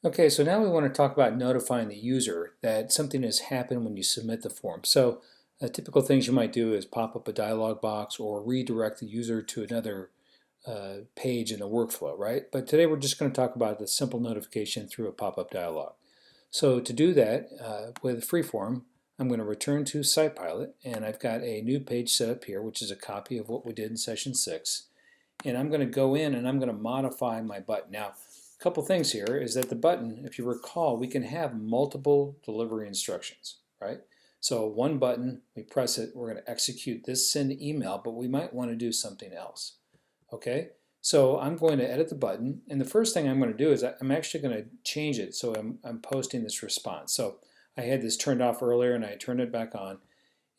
Okay, so now we want to talk about notifying the user that something has happened when you submit the form. So typical things you might do is pop up a dialog box or redirect the user to another page in the workflow, right? But today we're just going to talk about the simple notification through a pop-up dialog. So to do that with Freeform, I'm going to return to SitePilot, and I've got a new page set up here, which is a copy of what we did in session 6. And I'm going to go in and I'm going to modify my button. Now, a couple things here is that the button, if you recall, we can have multiple delivery instructions, right? So one button, we press it, we're going to execute this send email, but we might want to do something else, okay? So I'm going to edit the button, and the first thing I'm going to do is I'm actually going to change it so I'm posting this response. So I had this turned off earlier and I turned it back on,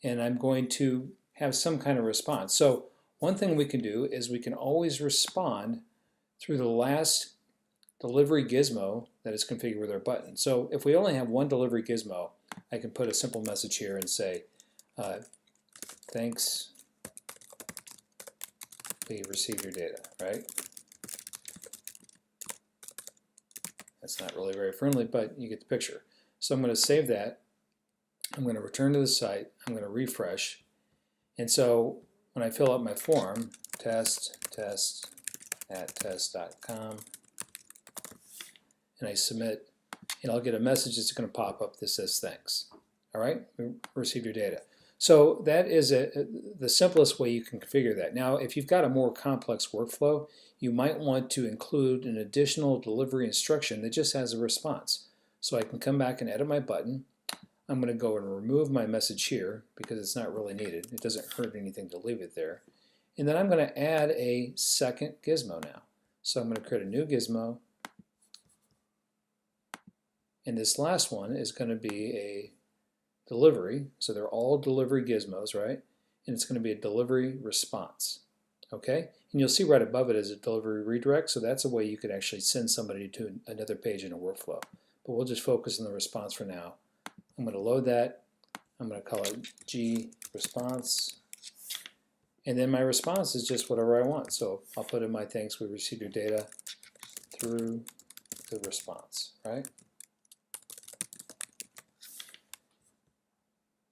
and I'm going to have some kind of response. So one thing we can do is we can always respond through the last delivery gizmo that is configured with our button. So if we only have one delivery gizmo, I can put a simple message here and say, thanks, we received your data, right? That's not really very friendly, but you get the picture. So I'm going to save that. I'm going to return to the site. I'm going to refresh. And so when I fill out my form, test@test.com, and I submit, and I'll get a message that's going to pop up that says thanks. All right, we received your data. So that is the simplest way you can configure that. Now, if you've got a more complex workflow, you might want to include an additional delivery instruction that just has a response. So I can come back and edit my button. I'm going to go and remove my message here because it's not really needed. It doesn't hurt anything to leave it there. And then I'm going to add a second gizmo now. So I'm going to create a new gizmo. And this last one is going to be a delivery. So they're all delivery gizmos, right? And it's going to be a delivery response. Okay? And you'll see right above it is a delivery redirect. So that's a way you could actually send somebody to another page in a workflow. But we'll just focus on the response for now. I'm going to load that. I'm going to call it G response. And then my response is just whatever I want. So I'll put in my thanks, we received your data through the response, right?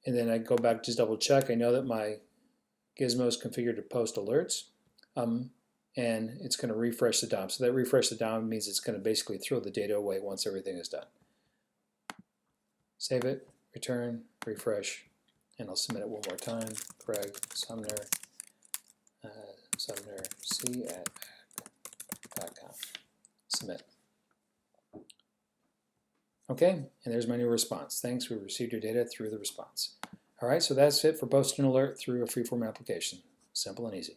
And then I go back, just double check. I know that my gizmo is configured to post alerts. And it's going to refresh the DOM. So that refresh the DOM means it's going to basically throw the data away once everything is done. Save it, return, refresh, and I'll submit it one more time. Craig Sumner, c@ag.com. Submit. Okay, and there's my new response. Thanks, we received your data through the response. All right, so that's it for posting an alert through a Freeform application. Simple and easy.